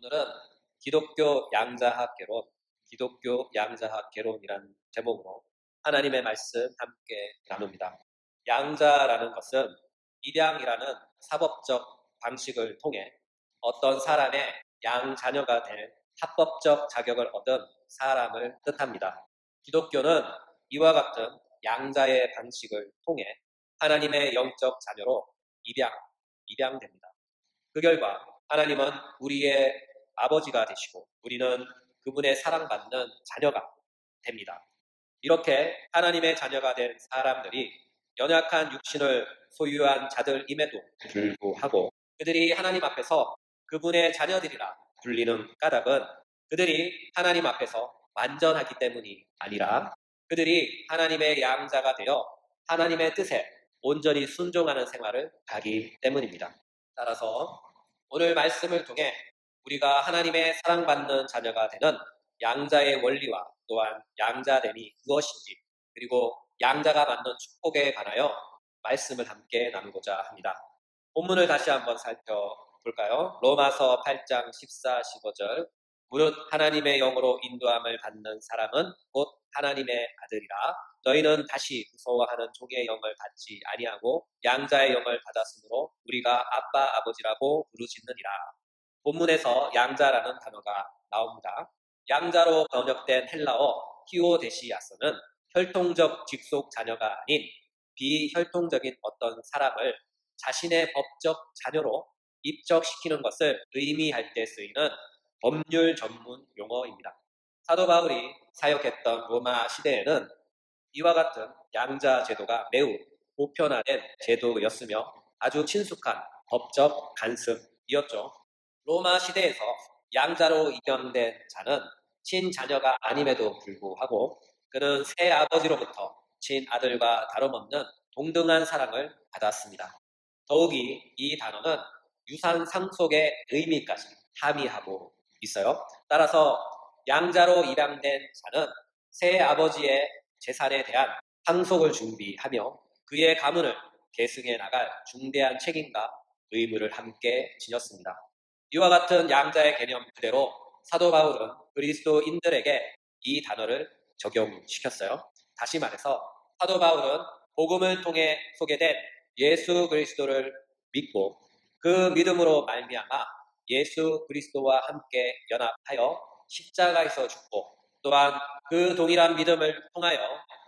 오늘은 기독교 양자학 개론, 기독교 양자학 개론이라는 제목으로 하나님의 말씀 함께 나눕니다. 양자라는 것은 입양이라는 사법적 방식을 통해 어떤 사람의 양자녀가 될 합법적 자격을 얻은 사람을 뜻합니다. 기독교는 이와 같은 양자의 방식을 통해 하나님의 영적 자녀로 입양됩니다. 그 결과 하나님은 우리의 아버지가 되시고 우리는 그분의 사랑받는 자녀가 됩니다. 이렇게 하나님의 자녀가 된 사람들이 연약한 육신을 소유한 자들임에도 불구하고 그들이 하나님 앞에서 그분의 자녀들이라 불리는 까닭은 그들이 하나님 앞에서 완전하기 때문이 아니라 그들이 하나님의 양자가 되어 하나님의 뜻에 온전히 순종하는 생활을 하기 때문입니다. 따라서 오늘 말씀을 통해 우리가 하나님의 사랑받는 자녀가 되는 양자의 원리와 또한 양자됨이 무엇인지 그리고 양자가 받는 축복에 관하여 말씀을 함께 나누고자 합니다. 본문을 다시 한번 살펴볼까요? 로마서 8장 14, 15절 무릇 하나님의 영으로 인도함을 받는 사람은 곧 하나님의 아들이라 너희는 다시 무서워하는 종의 영을 받지 아니하고 양자의 영을 받았으므로 우리가 아빠 아버지라고 부르짖느니라. 본문에서 양자라는 단어가 나옵니다. 양자로 번역된 헬라어 히오데시아서는 혈통적 직속 자녀가 아닌 비혈통적인 어떤 사람을 자신의 법적 자녀로 입적시키는 것을 의미할 때 쓰이는 법률 전문 용어입니다. 사도 바울이 사역했던 로마 시대에는 이와 같은 양자 제도가 매우 보편화된 제도였으며 아주 친숙한 법적 관습이었죠. 로마 시대에서 양자로 입양된 자는 친자녀가 아님에도 불구하고 그는 새 아버지로부터 친아들과 다름없는 동등한 사랑을 받았습니다. 더욱이 이 단어는 유산 상속의 의미까지 함의하고 있어요. 따라서 양자로 입양된 자는 새 아버지의 재산에 대한 상속을 준비하며 그의 가문을 계승해 나갈 중대한 책임과 의무를 함께 지녔습니다. 이와 같은 양자의 개념 그대로 사도 바울은 그리스도인들에게 이 단어를 적용시켰어요. 다시 말해서 사도 바울은 복음을 통해 소개된 예수 그리스도를 믿고 그 믿음으로 말미암아 예수 그리스도와 함께 연합하여 십자가에서 죽고 또한 그 동일한 믿음을 통하여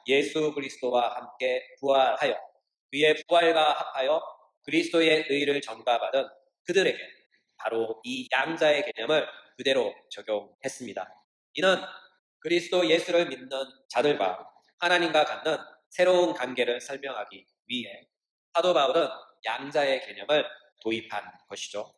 예수 그리스도와 함께 부활하여 그의 부활과 합하여 그리스도의 의를 전가받은 그들에게 바로 이 양자의 개념을 그대로 적용했습니다. 이는 그리스도 예수를 믿는 자들과 하나님과 갖는 새로운 관계를 설명하기 위해 사도 바울은 양자의 개념을 도입한 것이죠.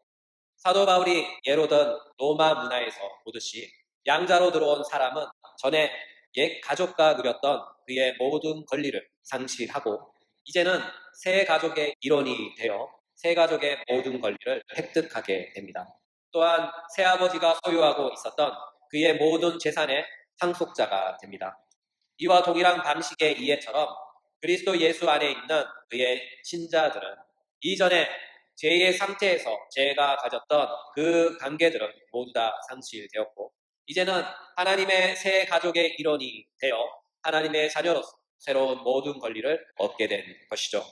사도 바울이 예로 든 로마 문화에서 보듯이 양자로 들어온 사람은 전에 옛 가족과 누렸던 그의 모든 권리를 상실하고 이제는 새 가족의 일원이 되어 새 가족의 모든 권리를 획득하게 됩니다. 또한 새아버지가 소유하고 있었던 그의 모든 재산의 상속자가 됩니다. 이와 동일한 방식의 이해처럼 그리스도 예수 안에 있는 그의 신자들은 이전에 죄의 상태에서 죄가 가졌던 그 관계들은 모두 다 상실되었고 이제는 하나님의 새 가족의 일원이 되어 하나님의 자녀로서 새로운 모든 권리를 얻게 된 것이죠.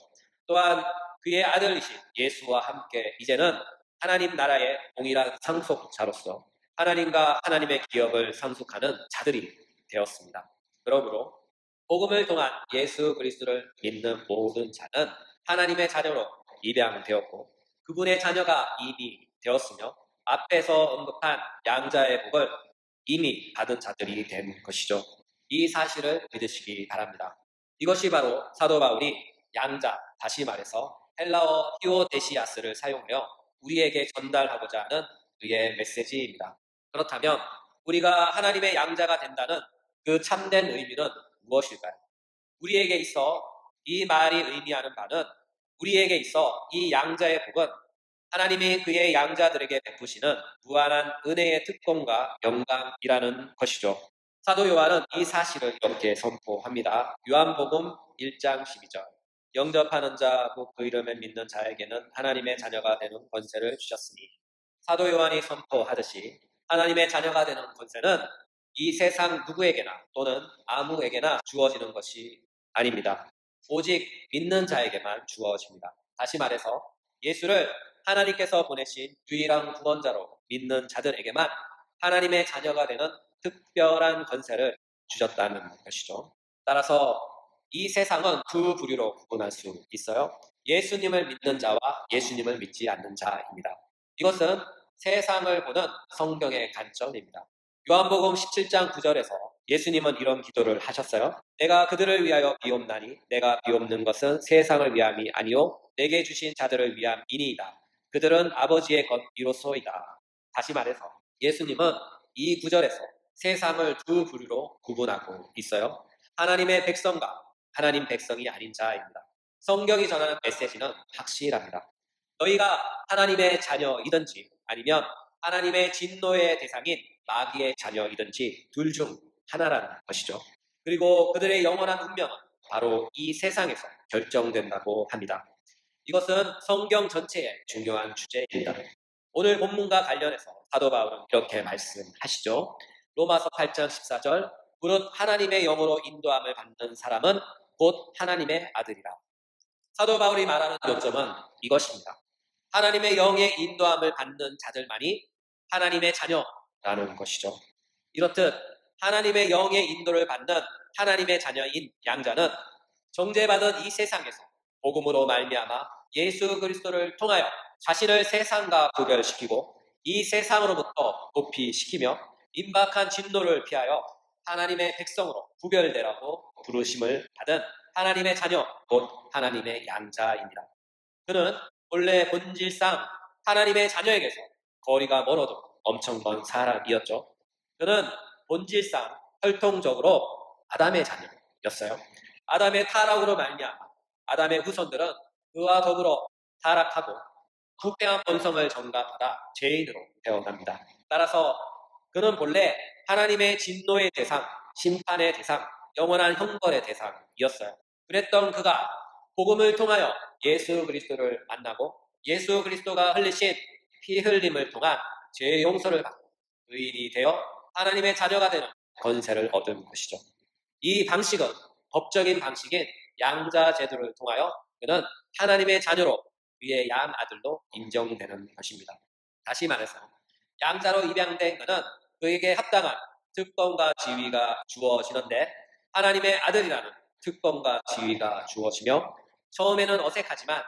또한 그의 아들이신 예수와 함께 이제는 하나님 나라의 동일한 상속자로서 하나님과 하나님의 기업을 상속하는 자들이 되었습니다. 그러므로 복음을 통한 예수 그리스도를 믿는 모든 자는 하나님의 자녀로 입양되었고 그분의 자녀가 이미 되었으며 앞에서 언급한 양자의 복을 이미 받은 자들이 된 것이죠. 이 사실을 믿으시기 바랍니다. 이것이 바로 사도 바울이 양자, 다시 말해서 헬라어 히오데시아스를 사용하여 우리에게 전달하고자 하는 그의 메시지입니다. 그렇다면 우리가 하나님의 양자가 된다는 그 참된 의미는 무엇일까요? 우리에게 있어 이 말이 의미하는 바는 우리에게 있어 이 양자의 복은 하나님이 그의 양자들에게 베푸시는 무한한 은혜의 특권과 영광이라는 것이죠. 사도 요한은 이 사실을 이렇게 선포합니다. 요한복음 1장 12절 영접하는 자, 곧 그 이름을 믿는 자에게는 하나님의 자녀가 되는 권세를 주셨으니 사도 요한이 선포하듯이 하나님의 자녀가 되는 권세는 이 세상 누구에게나 또는 아무에게나 주어지는 것이 아닙니다. 오직 믿는 자에게만 주어집니다. 다시 말해서 예수를 하나님께서 보내신 유일한 구원자로 믿는 자들에게만 하나님의 자녀가 되는 특별한 권세를 주셨다는 것이죠. 따라서 이 세상은 두 부류로 구분할 수 있어요. 예수님을 믿는 자와 예수님을 믿지 않는 자입니다. 이것은 세상을 보는 성경의 관점입니다. 요한복음 17장 9절에서 예수님은 이런 기도를 하셨어요. 내가 그들을 위하여 비옵나니 내가 비옵는 것은 세상을 위함이 아니요 내게 주신 자들을 위함이니이다. 그들은 아버지의 것이로소이다. 다시 말해서 예수님은 이 구절에서 세상을 두 부류로 구분하고 있어요. 하나님의 백성과 하나님 백성이 아닌 자입니다. 성경이 전하는 메시지는 확실합니다. 너희가 하나님의 자녀이든지 아니면 하나님의 진노의 대상인 마귀의 자녀이든지 둘 중 하나라는 것이죠. 그리고 그들의 영원한 운명은 바로 이 세상에서 결정된다고 합니다. 이것은 성경 전체의 중요한 주제입니다. 오늘 본문과 관련해서 사도 바울은 이렇게 말씀하시죠. 로마서 8장 14절 무릇 하나님의 영으로 인도함을 받는 사람은 곧 하나님의 아들이라. 사도 바울이 말하는 요점은 이것입니다. 하나님의 영의 인도함을 받는 자들만이 하나님의 자녀라는 것이죠. 이렇듯 하나님의 영의 인도를 받는 하나님의 자녀인 양자는 정죄받은 이 세상에서 복음으로 말미암아 예수 그리스도를 통하여 자신을 세상과 구별시키고 이 세상으로부터 도피시키며 임박한 진노를 피하여 하나님의 백성으로 구별되라고 부르심을 받은 하나님의 자녀, 곧 하나님의 양자입니다. 그는 본래 본질상 하나님의 자녀에게서 거리가 멀어도 엄청 먼 사람이었죠. 그는 본질상 혈통적으로 아담의 자녀였어요. 아담의 타락으로 말미암아 아담의 후손들은 그와 더불어 타락하고 부패한 본성을 전가받아 죄인으로 태어납니다. 따라서 그는 본래 하나님의 진노의 대상, 심판의 대상, 영원한 형벌의 대상이었어요. 그랬던 그가 복음을 통하여 예수 그리스도를 만나고 예수 그리스도가 흘리신 피 흘림을 통한 죄의 용서를 받고 의인이 되어 하나님의 자녀가 되는 권세를 얻은 것이죠. 이 방식은 법적인 방식인 양자 제도를 통하여 그는 하나님의 자녀로 그의 양 아들로 인정되는 것입니다. 다시 말해서 양자로 입양된 그는 그에게 합당한 특권과 지위가 주어지는데 하나님의 아들이라는 특권과 지위가 주어지며 처음에는 어색하지만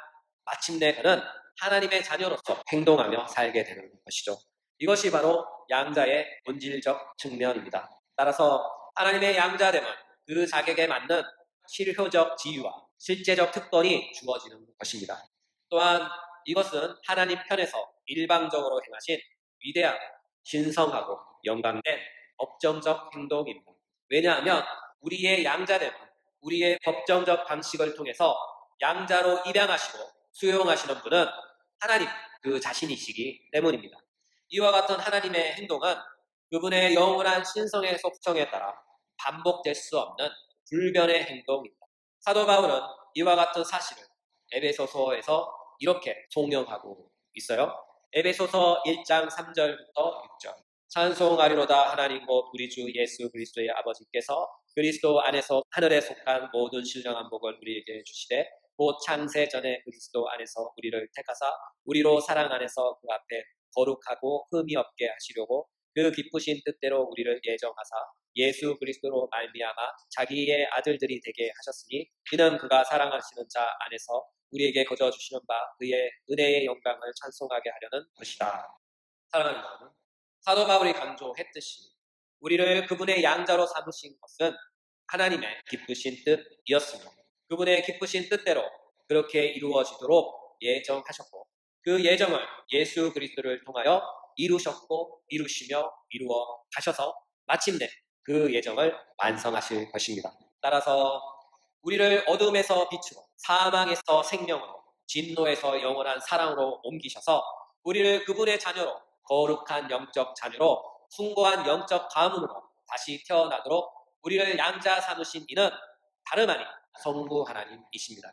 마침내 그는 하나님의 자녀로서 행동하며 살게 되는 것이죠. 이것이 바로 양자의 본질적 측면입니다. 따라서 하나님의 양자됨은 그 자격에 맞는 실효적 지위와 실제적 특권이 주어지는 것입니다. 또한 이것은 하나님 편에서 일방적으로 행하신 위대한 신성하고 영광된 법정적 행동입니다. 왜냐하면 우리의 양자됨은 우리의 법정적 방식을 통해서 양자로 입양하시고 수용하시는 분은 하나님 그 자신이시기 때문입니다. 이와 같은 하나님의 행동은 그분의 영원한 신성의 속성에 따라 반복될 수 없는 불변의 행동입니다. 사도 바울은 이와 같은 사실을 에베소서에서 이렇게 송명하고 있어요. 에베소서 1장 3절부터 6절. 찬송하리로다 하나님 곧 우리 주 예수 그리스도의 아버지께서 그리스도 안에서 하늘에 속한 모든 신령한 복을 우리에게 주시되 곧 창세 전에 그리스도 안에서 우리를 택하사 우리로 사랑 안에서 그 앞에 거룩하고 흠이 없게 하시려고 그 기쁘신 뜻대로 우리를 예정하사 예수 그리스도로 말미암아 자기의 아들들이 되게 하셨으니 이는 그가 사랑하시는 자 안에서 우리에게 거저 주시는 바 그의 은혜의 영광을 찬송하게 하려는 것이다. 사랑하는 여러분, 사도 바울이 강조했듯이 우리를 그분의 양자로 삼으신 것은 하나님의 기쁘신 뜻이었으며 그분의 기쁘신 뜻대로 그렇게 이루어지도록 예정하셨고 그 예정을 예수 그리스도를 통하여 이루셨고 이루시며 이루어 가셔서 마침내 그 예정을 완성하실 것입니다. 따라서 우리를 어둠에서 빛으로 사망에서 생명으로 진노에서 영원한 사랑으로 옮기셔서 우리를 그분의 자녀로 거룩한 영적 자녀로 숭고한 영적 가문으로 다시 태어나도록 우리를 양자 삼으신 이는 다름 아닌 성부 하나님이십니다.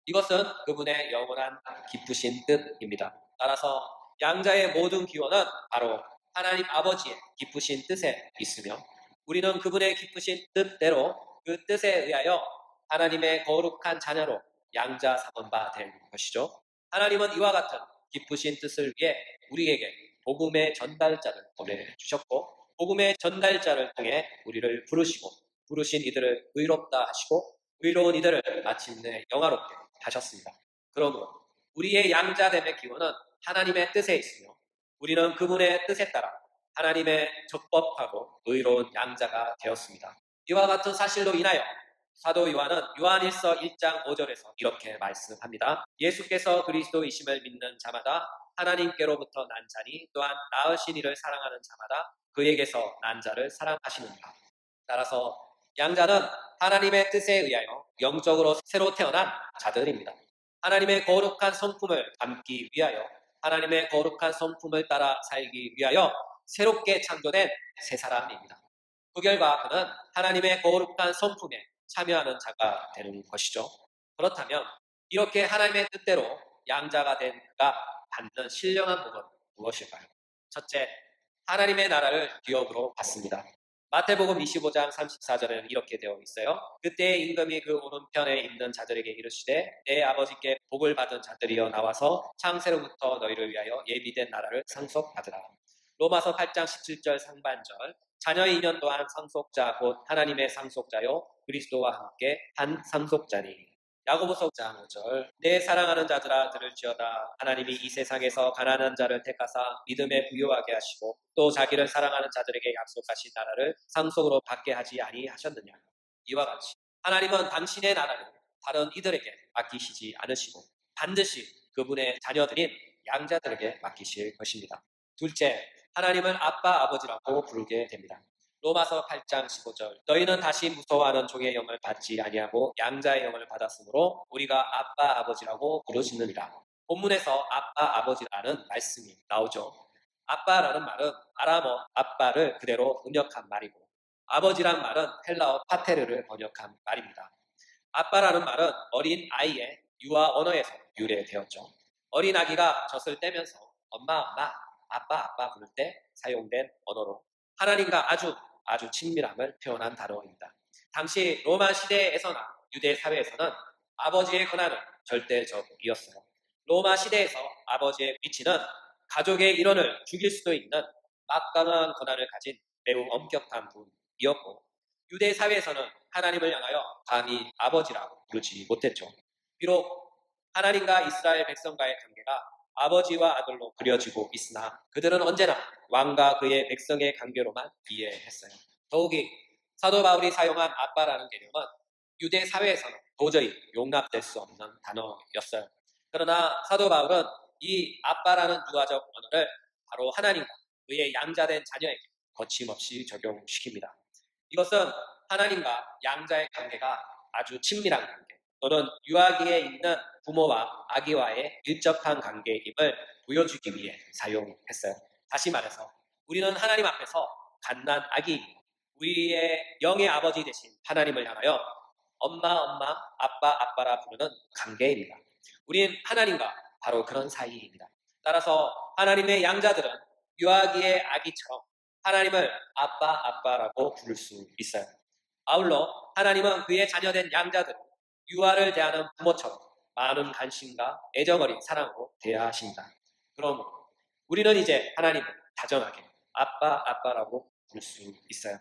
이것은 그분의 영원한 기쁘신 뜻입니다. 따라서 양자의 모든 기원은 바로 하나님 아버지의 기쁘신 뜻에 있으며 우리는 그분의 기쁘신 뜻대로 그 뜻에 의하여 하나님의 거룩한 자녀로 양자 삼은 바 된 것이죠. 하나님은 이와 같은 기쁘신 뜻을 위해 우리에게 복음의 전달자를 보내주셨고 복음의 전달자를 통해 우리를 부르시고 부르신 이들을 의롭다 하시고 의로운 이들을 마침내 영화롭게 하셨습니다. 그러므로 우리의 양자됨의 기원은 하나님의 뜻에 있으며 우리는 그분의 뜻에 따라 하나님의 적법하고 의로운 양자가 되었습니다. 이와 같은 사실로 인하여 사도 요한은 요한일서 1장 5절에서 이렇게 말씀합니다. 예수께서 그리스도이심을 믿는 자마다 하나님께로부터 난 자니 또한 낳으신 이를 사랑하는 자마다 그에게서 난 자를 사랑하시느니라. 따라서 양자는 하나님의 뜻에 의하여 영적으로 새로 태어난 자들입니다. 하나님의 거룩한 성품을 담기 위하여 하나님의 거룩한 성품을 따라 살기 위하여 새롭게 창조된 새 사람입니다. 그 결과 그는 하나님의 거룩한 성품에 참여하는 자가 되는 것이죠. 그렇다면 이렇게 하나님의 뜻대로 양자가 된 그가 받는 신령한 복은 무엇일까요? 첫째, 하나님의 나라를 기업으로 받습니다. 마태복음 25장 34절에는 이렇게 되어 있어요. 그때 임금이 그 오른편에 있는 자들에게 이르시되 내 아버지께 복을 받은 자들이여 나와서 창세로부터 너희를 위하여 예비된 나라를 상속받으라. 로마서 8장 17절 상반절 자녀의 인연 또한 상속자 곧 하나님의 상속자요 그리스도와 함께 한 상속자니. 야고보서 5장 5절 내 사랑하는 자들아 들을지어다 하나님이 이 세상에서 가난한 자를 택하사 믿음에 부요하게 하시고 또 자기를 사랑하는 자들에게 약속하신 나라를 상속으로 받게 하지 아니하셨느냐. 이와 같이 하나님은 당신의 나라를 다른 이들에게 맡기시지 않으시고 반드시 그분의 자녀들인 양자들에게 맡기실 것입니다. 둘째, 하나님을 아빠 아버지라고 부르게 됩니다. 로마서 8장 15절 너희는 다시 무서워하는 종의 영을 받지 아니하고 양자의 영을 받았으므로 우리가 아빠 아버지라고 부르시느니라. 본문에서 아빠 아버지라는 말씀이 나오죠. 아빠라는 말은 아람어 아빠를 그대로 번역한 말이고 아버지란 말은 헬라어 파테르를 번역한 말입니다. 아빠라는 말은 어린 아이의 유아 언어에서 유래되었죠. 어린 아기가 젖을 떼면서 엄마 엄마 아빠 아빠 부를 때 사용된 언어로 하나님과 아주 친밀함을 표현한 단어입니다. 당시 로마 시대에서나 유대 사회에서는 아버지의 권한은 절대적이었어요. 로마 시대에서 아버지의 위치는 가족의 일원을 죽일 수도 있는 막강한 권한을 가진 매우 엄격한 분이었고 유대 사회에서는 하나님을 향하여 감히 아버지라고 부르지 못했죠. 비록 하나님과 이스라엘 백성과의 관계가 아버지와 아들로 그려지고 있으나 그들은 언제나 왕과 그의 백성의 관계로만 이해했어요. 더욱이 사도 바울이 사용한 아빠라는 개념은 유대 사회에서는 도저히 용납될 수 없는 단어였어요. 그러나 사도 바울은 이 아빠라는 유아적 언어를 바로 하나님과 그의 양자된 자녀에게 거침없이 적용시킵니다. 이것은 하나님과 양자의 관계가 아주 친밀한 관계 또는 유아기에 있는 부모와 아기와의 일적한 관계임을 보여주기 위해 사용했어요. 다시 말해서 우리는 하나님 앞에서 갓난 아기이고 우리의 영의 아버지 되신 하나님을 향하여 엄마 엄마 아빠 아빠라 부르는 관계입니다. 우린 하나님과 바로 그런 사이입니다. 따라서 하나님의 양자들은 유아기의 아기처럼 하나님을 아빠 아빠라고 부를 수 있어요. 아울러 하나님은 그의 자녀된 양자들을 유아를 대하는 부모처럼 많은 관심과 애정어린 사랑으로 대하십니다. 그러므로 우리는 이제 하나님을 다정하게 아빠 아빠라고 부를 수 있어요.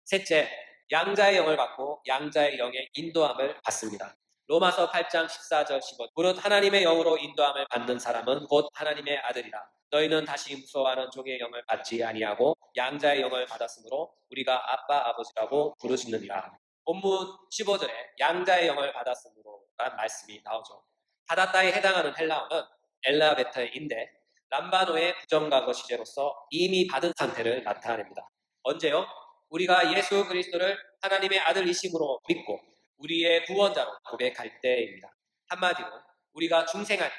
셋째, 양자의 영을 받고 양자의 영의 인도함을 받습니다. 로마서 8장 14절 15 무릇 하나님의 영으로 인도함을 받는 사람은 곧 하나님의 아들이라. 너희는 다시 무서워하는 종의 영을 받지 아니하고 양자의 영을 받았으므로 우리가 아빠 아버지라고 부르시느니라. 본문 15절에 양자의 영을 받았으므로 라는 말씀이 나오죠. 받았다에 해당하는 헬라어는 엘라베테인데 람바노의 부정과거 시제로서 이미 받은 상태를 나타냅니다. 언제요? 우리가 예수 그리스도를 하나님의 아들이심으로 믿고 우리의 구원자로 고백할 때입니다. 한마디로 우리가 중생할 때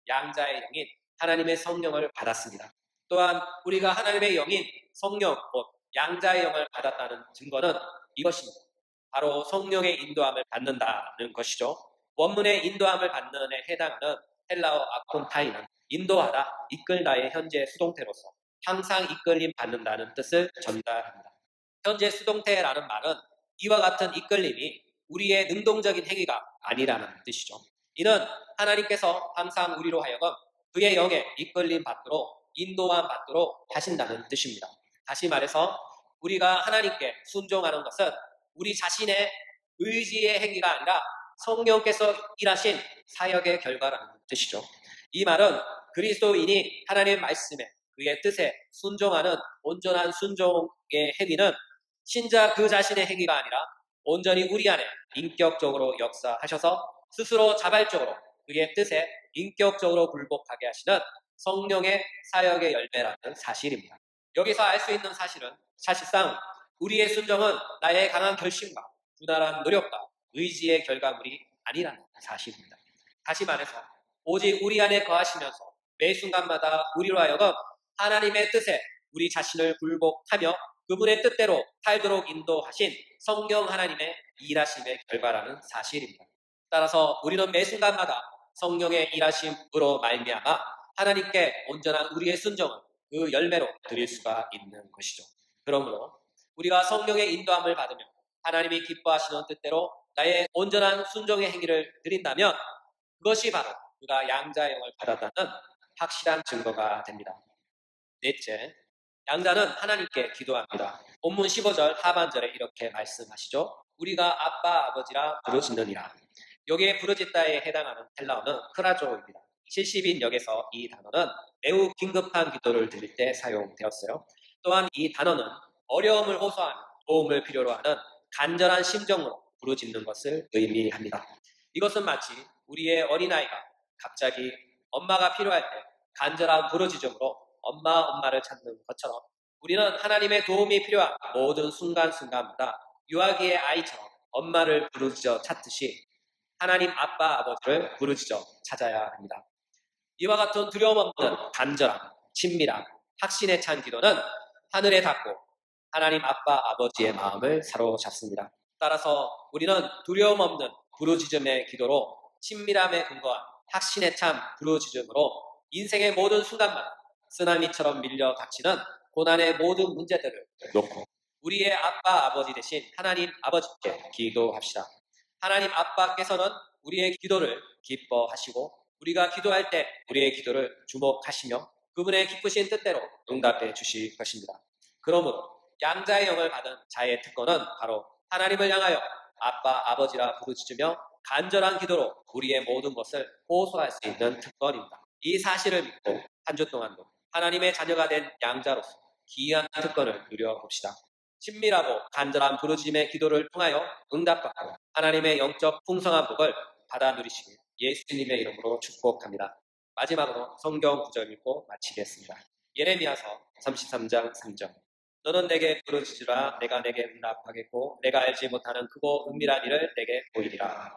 양자의 영인 하나님의 성령을 받았습니다. 또한 우리가 하나님의 영인 성령 곧 양자의 영을 받았다는 증거는 이것입니다. 바로 성령의 인도함을 받는다는 것이죠. 원문의 인도함을 받는에 해당하는 헬라어 아콘타이는 인도하다, 이끌다의 현재 수동태로서 항상 이끌림 받는다는 뜻을 전달합니다. 현재 수동태라는 말은 이와 같은 이끌림이 우리의 능동적인 행위가 아니라는 뜻이죠. 이는 하나님께서 항상 우리로 하여금 그의 영에 이끌림 받도록 인도함 받도록 하신다는 뜻입니다. 다시 말해서 우리가 하나님께 순종하는 것은 우리 자신의 의지의 행위가 아니라 성령께서 일하신 사역의 결과라는 뜻이죠. 이 말은 그리스도인이 하나님의 말씀에 그의 뜻에 순종하는 온전한 순종의 행위는 신자 그 자신의 행위가 아니라 온전히 우리 안에 인격적으로 역사하셔서 스스로 자발적으로 그의 뜻에 인격적으로 굴복하게 하시는 성령의 사역의 열매라는 사실입니다. 여기서 알 수 있는 사실은 사실상 우리의 순종은 나의 강한 결심과 부단한 노력과 의지의 결과물이 아니라는 사실입니다. 다시 말해서 오직 우리 안에 거하시면서 매 순간마다 우리로 하여금 하나님의 뜻에 우리 자신을 굴복하며 그분의 뜻대로 살도록 인도하신 성령 하나님의 일하심의 결과라는 사실입니다. 따라서 우리는 매 순간마다 성령의 일하심으로 말미암아 하나님께 온전한 우리의 순종은 그 열매로 드릴 수가 있는 것이죠. 그러므로 우리가 성령의 인도함을 받으며 하나님이 기뻐하시는 뜻대로 나의 온전한 순종의 행위를 드린다면 그것이 바로 그가 양자의 영을 받았다는 확실한 증거가 됩니다. 넷째, 양자는 하나님께 기도합니다. 본문 15절 하반절에 이렇게 말씀하시죠. 우리가 아빠 아버지라 부르짖느니라. 여기에 부르짖다에 해당하는 헬라어는 크라조입니다. 70인역에서 이 단어는 매우 긴급한 기도를 드릴 때 사용되었어요. 또한 이 단어는 어려움을 호소하는 도움을 필요로 하는 간절한 심정으로 부르짖는 것을 의미합니다. 이것은 마치 우리의 어린아이가 갑자기 엄마가 필요할 때 간절한 부르짖음으로 엄마를 찾는 것처럼 우리는 하나님의 도움이 필요한 모든 순간순간마다 유아기의 아이처럼 엄마를 부르짖어 찾듯이 하나님 아빠 아버지를 부르짖어 찾아야 합니다. 이와 같은 두려움 없는 간절함, 친밀함, 확신에 찬 기도는 하늘에 닿고 하나님 아빠 아버지의 마음을 사로잡습니다. 따라서 우리는 두려움 없는 부르짖음의 기도로 친밀함에 근거한 확신에 찬 부르짖음으로 인생의 모든 순간마다 쓰나미처럼 밀려 닥치는 고난의 모든 문제들을 놓고 우리의 아빠 아버지 되신 하나님 아버지께 기도합시다. 하나님 아빠께서는 우리의 기도를 기뻐하시고 우리가 기도할 때 우리의 기도를 주목하시며 그분의 기쁘신 뜻대로 응답해 주실 것입니다. 그러므로 양자의 영을 받은 자의 특권은 바로 하나님을 향하여 아빠 아버지라 부르짖으며 간절한 기도로 우리의 모든 것을 호소할 수 있는 특권입니다. 이 사실을 믿고 한 주 동안도 하나님의 자녀가 된 양자로서 귀한 특권을 누려봅시다. 친밀하고 간절한 부르짖음의 기도를 통하여 응답받고 하나님의 영적 풍성한 복을 받아 누리시길 예수님의 이름으로 축복합니다. 마지막으로 성경 구절 읽고 마치겠습니다. 예레미야서 33장 3절. 너는 내게 부르짖으라. 내가 내게 응답하겠고 내가 알지 못하는 크고 은밀한 일을 내게 보이리라.